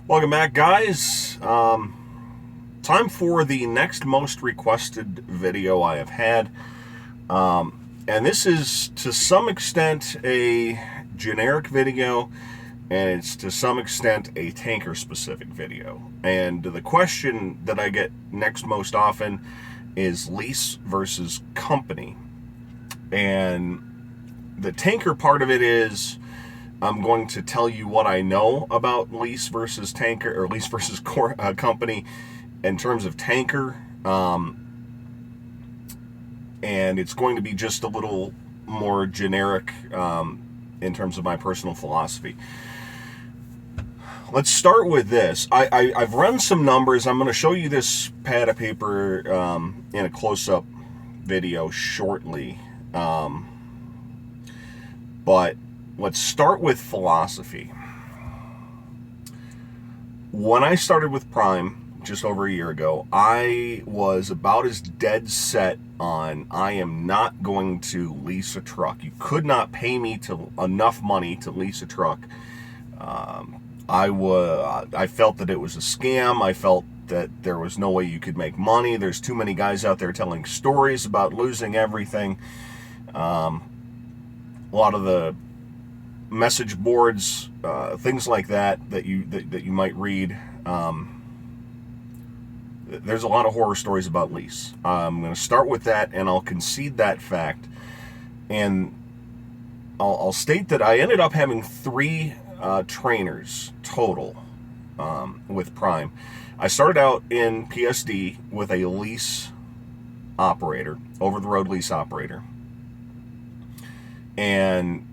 Welcome back, guys. Time for the next most requested video I have had. And this is to some extent a generic video, and it's to some extent a tanker specific video. And the question that I get next most often is lease versus company. And the tanker part of it is I'm going to tell you what I know about lease versus tanker, or lease versus company in terms of tanker. And it's going to be just a little more generic in terms of my personal philosophy. Let's start with this. I've run some numbers. I'm going to show you this pad of paper in a close-up video shortly. But let's start with philosophy. When I started with Prime just over a year ago, I was about as dead set on I am not going to lease a truck. You could not pay me enough money to lease a truck. I felt that it was a scam. I felt that there was no way you could make money. There's too many guys out there telling stories about losing everything. A lot of the message boards, things like that you might read. There's a lot of horror stories about lease. I'm going to start with that, and I'll concede that fact. And I'll state that I ended up having 3 trainers total with Prime. I started out in PSD with a lease operator, over-the-road lease operator. And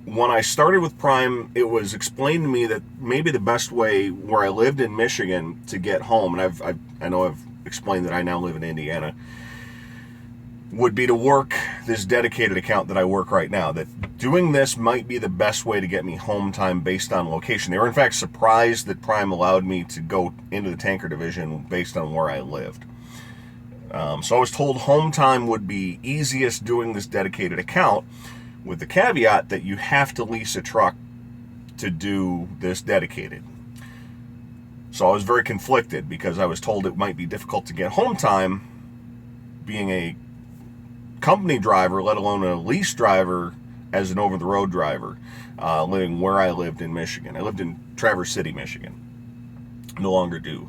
when I started with Prime, it was explained to me that maybe the best way where I lived in Michigan to get home, and I know I've explained that I now live in Indiana, would be to work this dedicated account that I work right now. That doing this might be the best way to get me home time based on location. They were in fact surprised that Prime allowed me to go into the tanker division based on where I lived. So I was told home time would be easiest doing this dedicated account, with the caveat that you have to lease a truck to do this dedicated. So I was very conflicted because I was told it might be difficult to get home time being a company driver, let alone a lease driver as an over-the-road driver, living where I lived in Michigan. I lived in Traverse City, Michigan. No longer do.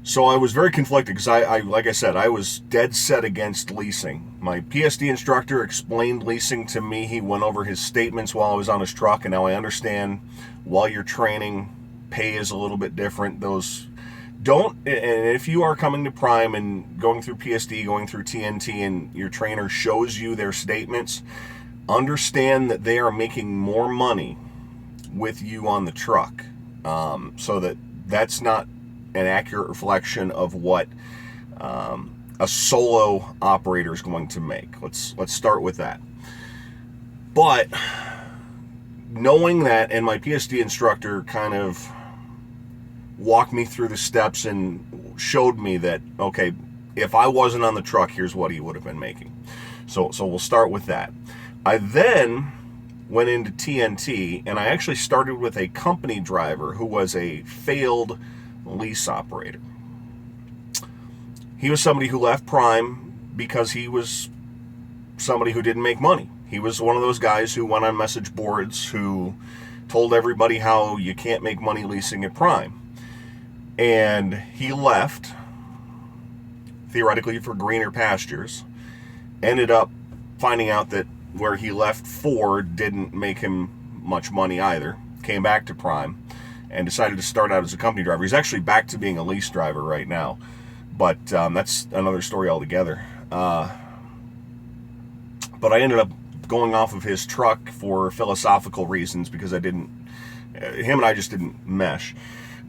So I was very conflicted because like I said, I was dead set against leasing. My PSD instructor explained leasing to me. He went over his statements while I was on his truck, and now I understand while you're training, pay is a little bit different. And if you are coming to Prime and going through PSD, going through TNT, and your trainer shows you their statements, understand that they are making more money with you on the truck. So that's not an accurate reflection of what a solo operator is going to make. Let's start with that. But knowing that, and my PSD instructor kind of walked me through the steps and showed me that, okay, if I wasn't on the truck, here's what he would have been making. So we'll start with that. I then went into TNT, and I actually started with a company driver who was a failed lease operator. He was somebody who left Prime because he was somebody who didn't make money. He was one of those guys who went on message boards who told everybody how you can't make money leasing at Prime. And he left, theoretically for greener pastures, ended up finding out that where he left for didn't make him much money either, came back to Prime, and decided to start out as a company driver. He's actually back to being a lease driver right now, but that's another story altogether. But I ended up going off of his truck for philosophical reasons because him and I just didn't mesh.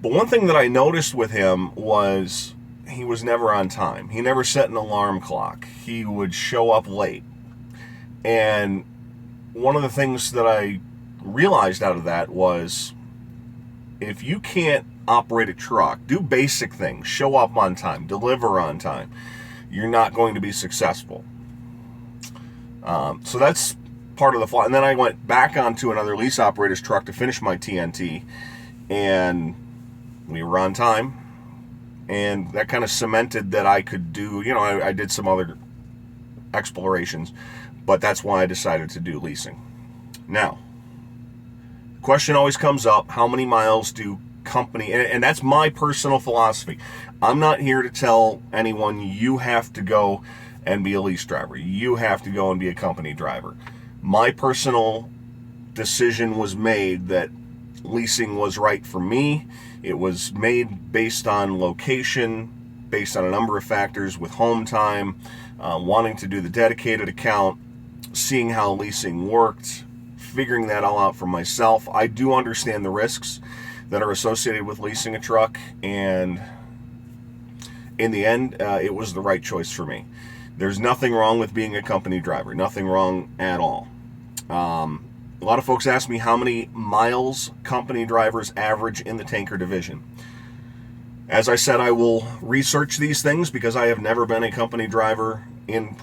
But one thing that I noticed with him was he was never on time. He never set an alarm clock. He would show up late. And one of the things that I realized out of that was, if you can't operate a truck, do basic things, show up on time, deliver on time, you're not going to be successful. So that's part of the flaw. And then I went back onto another lease operator's truck to finish my TNT, and we were on time, and that kind of cemented that I could do, I did some other explorations, but that's why I decided to do leasing. Now, the question always comes up, how many miles do company, and that's my personal philosophy. I'm not here to tell anyone you have to go and be a lease driver. You have to go and be a company driver. My personal decision was made that leasing was right for me. It was made based on location, based on a number of factors with home time, wanting to do the dedicated account, seeing how leasing worked, figuring that all out for myself. I do understand the risks that are associated with leasing a truck, and in the end, it was the right choice for me. There's nothing wrong with being a company driver, nothing wrong at all. A lot of folks ask me how many miles company drivers average in the tanker division. As I said, I will research these things because I have never been a company driver in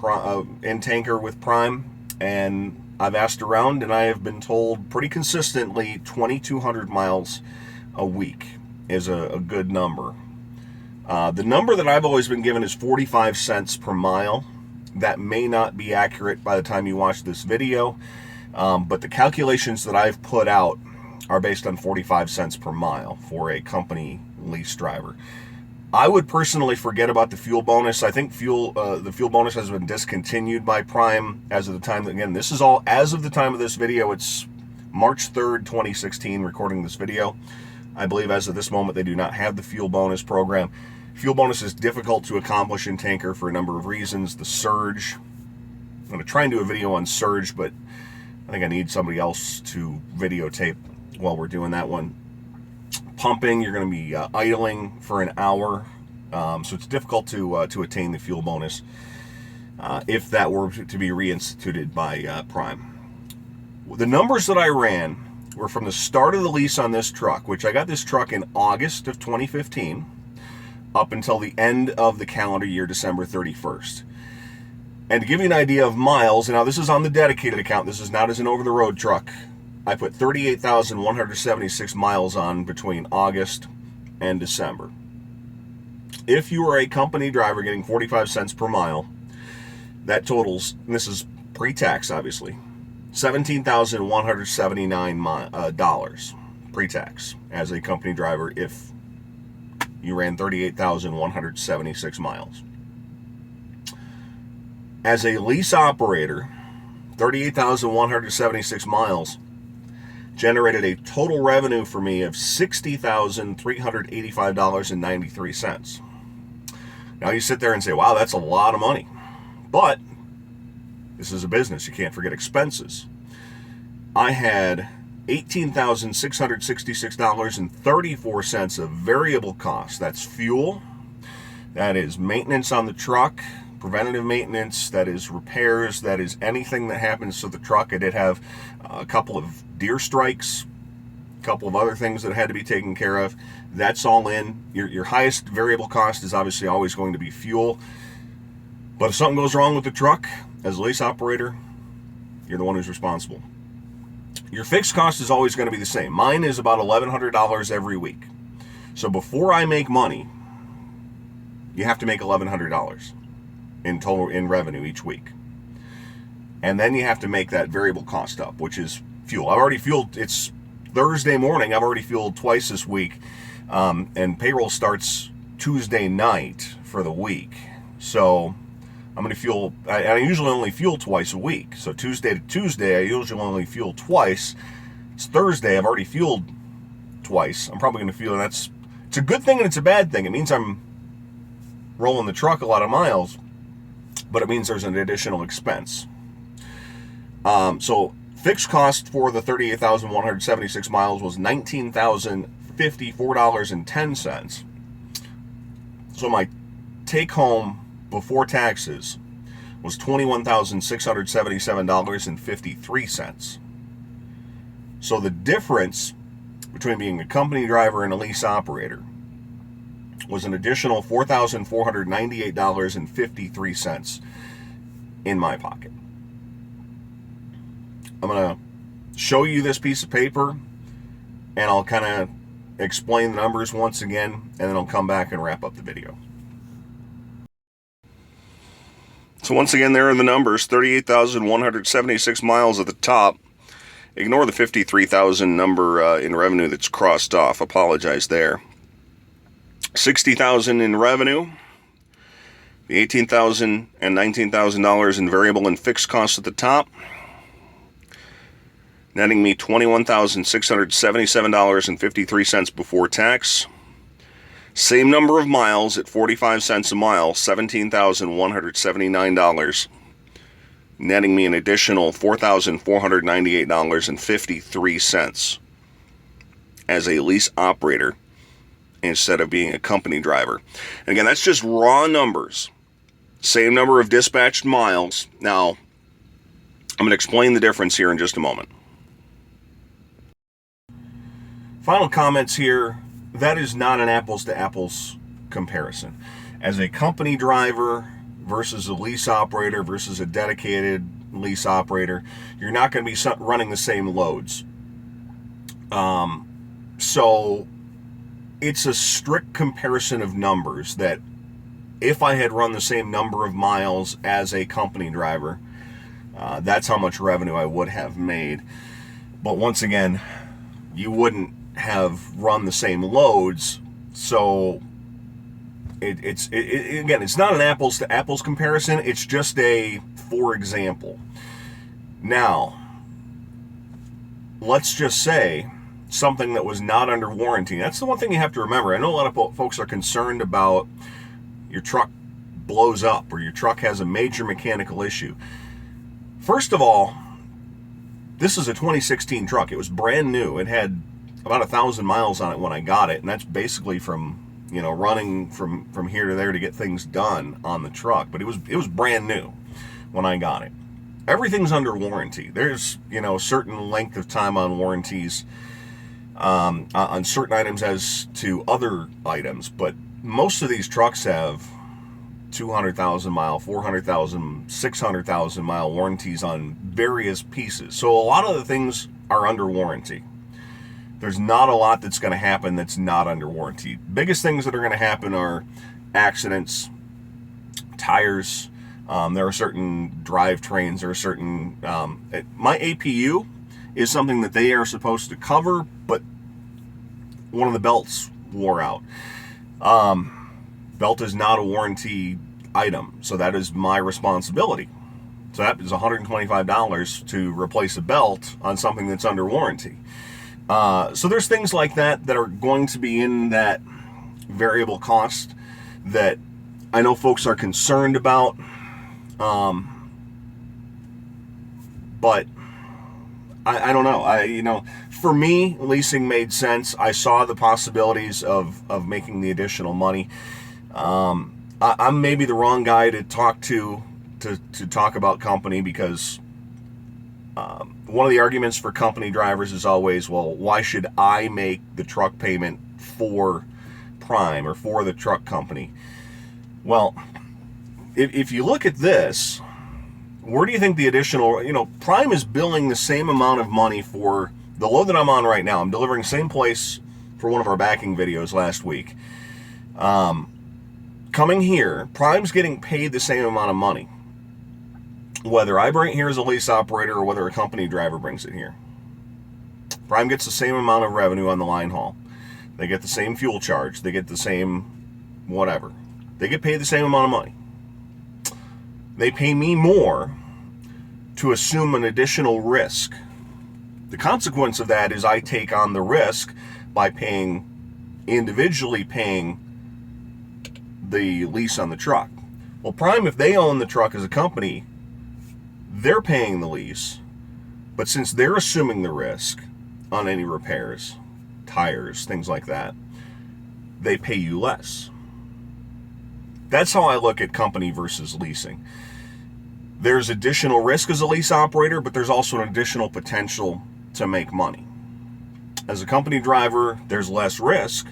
tanker with Prime, and I've asked around, and I have been told pretty consistently 2,200 miles a week is a good number. The number that I've always been given is 45 cents per mile. That may not be accurate by the time you watch this video, but the calculations that I've put out are based on 45 cents per mile for a company lease driver. I would personally forget about the fuel bonus. I think the fuel bonus has been discontinued by Prime as of the time. Again, this is all as of the time of this video. It's March 3rd, 2016, recording this video. I believe as of this moment, they do not have the fuel bonus program. Fuel bonus is difficult to accomplish in tanker for a number of reasons. The surge. I'm going to try and do a video on surge, but I think I need somebody else to videotape while we're doing that one. Pumping, you're going to be idling for an hour, so it's difficult to attain the fuel bonus if that were to be reinstituted by Prime. The numbers that I ran were from the start of the lease on this truck, which I got this truck in August of 2015, up until the end of the calendar year, December 31st. And to give you an idea of miles, now this is on the dedicated account, this is not as an over-the-road truck, I put 38,176 miles on between August and December. If you are a company driver getting 45 cents per mile, that totals, and this is pre-tax obviously, $17,179 pre-tax as a company driver if you ran 38,176 miles. As a lease operator, 38,176 miles generated a total revenue for me of $60,385.93. Now you sit there and say, wow, that's a lot of money. But this is a business. You can't forget expenses. I had $18,666.34 of variable costs. That's fuel. That is maintenance on the truck, preventative maintenance, that is repairs, that is anything that happens to the truck. I did have a couple of deer strikes, a couple of other things that had to be taken care of. That's all in. Your highest variable cost is obviously always going to be fuel. But if something goes wrong with the truck, as a lease operator, you're the one who's responsible. Your fixed cost is always going to be the same. Mine is about $1,100 every week. So before I make money, you have to make $1,100 in total in revenue each week. And then you have to make that variable cost up, which is fuel. I've already fueled, it's Thursday morning, I've already fueled twice this week, and payroll starts Tuesday night for the week. So I'm going to fuel, I usually only fuel twice a week. So Tuesday to Tuesday, I usually only fuel twice. It's Thursday, I've already fueled twice. I'm probably going to fuel, and it's a good thing and it's a bad thing. It means I'm rolling the truck a lot of miles, but it means there's an additional expense. So fixed cost for the 38,176 miles was $19,054.10. So my take home before taxes was $21,677.53. So the difference between being a company driver and a lease operator was an additional $4,498.53 in my pocket. I'm going to show you this piece of paper, and I'll kind of explain the numbers once again, and then I'll come back and wrap up the video. So once again, there are the numbers. 38,176 miles at the top. Ignore the 53,000 number in revenue that's crossed off. Apologize there. 60,000 in revenue. The $18,000 and $19,000 in variable and fixed costs at the top, netting me $21,677.53 before tax. Same number of miles at 45 cents a mile, $17,179, netting me an additional $4,498.53 as a lease operator instead of being a company driver. And again, that's just raw numbers. Same number of dispatched miles. Now, I'm going to explain the difference here in just a moment. Final comments here. That is not an apples to apples comparison. As a company driver versus a lease operator versus a dedicated lease operator, you're not going to be running the same loads. So it's a strict comparison of numbers that if I had run the same number of miles as a company driver, that's how much revenue I would have made. But once again, you wouldn't have run the same loads, so it's not an apples to apples comparison. It's just a for example. Now, let's just say something that was not under warranty. That's the one thing you have to remember. I know a lot of folks are concerned about your truck blows up or your truck has a major mechanical issue. First of all, this is a 2016 truck. It was brand new. It had about 1,000 miles on it when I got it, and that's basically from running from here to there to get things done on the truck. But it was brand new when I got it. Everything's under warranty. There's a certain length of time on warranties on certain items as to other items, but most of these trucks have 200,000 mile, 400,000, 600,000 mile warranties on various pieces. So a lot of the things are under warranty. There's not a lot that's going to happen that's not under warranty. Biggest things that are going to happen are accidents, tires. There are certain drivetrains. There are certain... my APU is something that they are supposed to cover, but one of the belts wore out. Belt is not a warranty item, so that is my responsibility. So that is $125 to replace a belt on something that's under warranty. So there's things like that are going to be in that variable cost that I know folks are concerned about. But I don't know. For me, leasing made sense. I saw the possibilities of making the additional money. I'm maybe the wrong guy to talk to talk about company, because one of the arguments for company drivers is always, well, why should I make the truck payment for Prime or for the truck company? Well, if you look at this, where do you think the additional, Prime is billing the same amount of money for the load that I'm on right now. I'm delivering same place for one of our backing videos last week. Coming here, Prime's getting paid the same amount of money, whether I bring it here as a lease operator or whether a company driver brings it here. Prime gets the same amount of revenue on the line haul. They get the same fuel charge. They get the same whatever. They get paid the same amount of money. They pay me more to assume an additional risk. The consequence of that is I take on the risk by individually paying the lease on the truck. Well, Prime, if they own the truck as a company, they're paying the lease, but since they're assuming the risk on any repairs, tires, things like that, they pay you less. That's how I look at company versus leasing. There's additional risk as a lease operator, but there's also an additional potential to make money. As a company driver, there's less risk,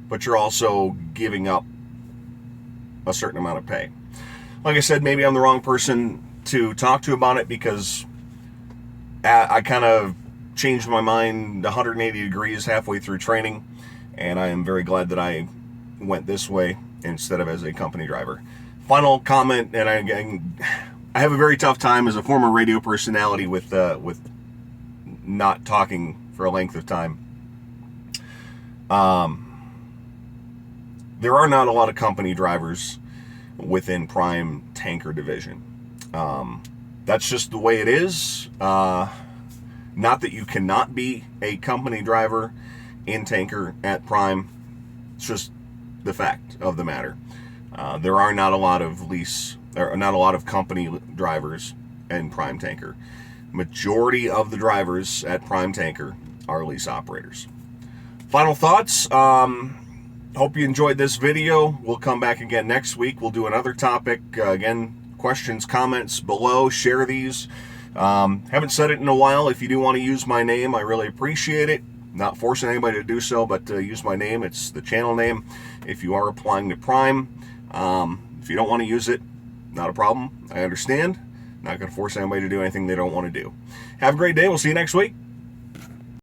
but you're also giving up a certain amount of pay. Like I said, maybe I'm the wrong person to talk to about it, because I kind of changed my mind 180 degrees halfway through training, and I am very glad that I went this way instead of as a company driver. Final comment, and I have a very tough time as a former radio personality with not talking for a length of time. There are not a lot of company drivers within Prime Tanker Division. That's just the way it is. Not that you cannot be a company driver in Tanker at Prime. It's just the fact of the matter. There are not a lot of not a lot of company drivers in Prime Tanker. Majority of the drivers at Prime Tanker are lease operators. Final thoughts. Hope you enjoyed this video. We'll come back again next week. We'll do another topic. Again, questions, comments below. Share these. Haven't said it in a while. If you do want to use my name, I really appreciate it. Not forcing anybody to do so, but use my name. It's the channel name. If you are applying to Prime, if you don't want to use it, not a problem. I understand. Not going to force anybody to do anything they don't want to do. Have a great day. We'll see you next week.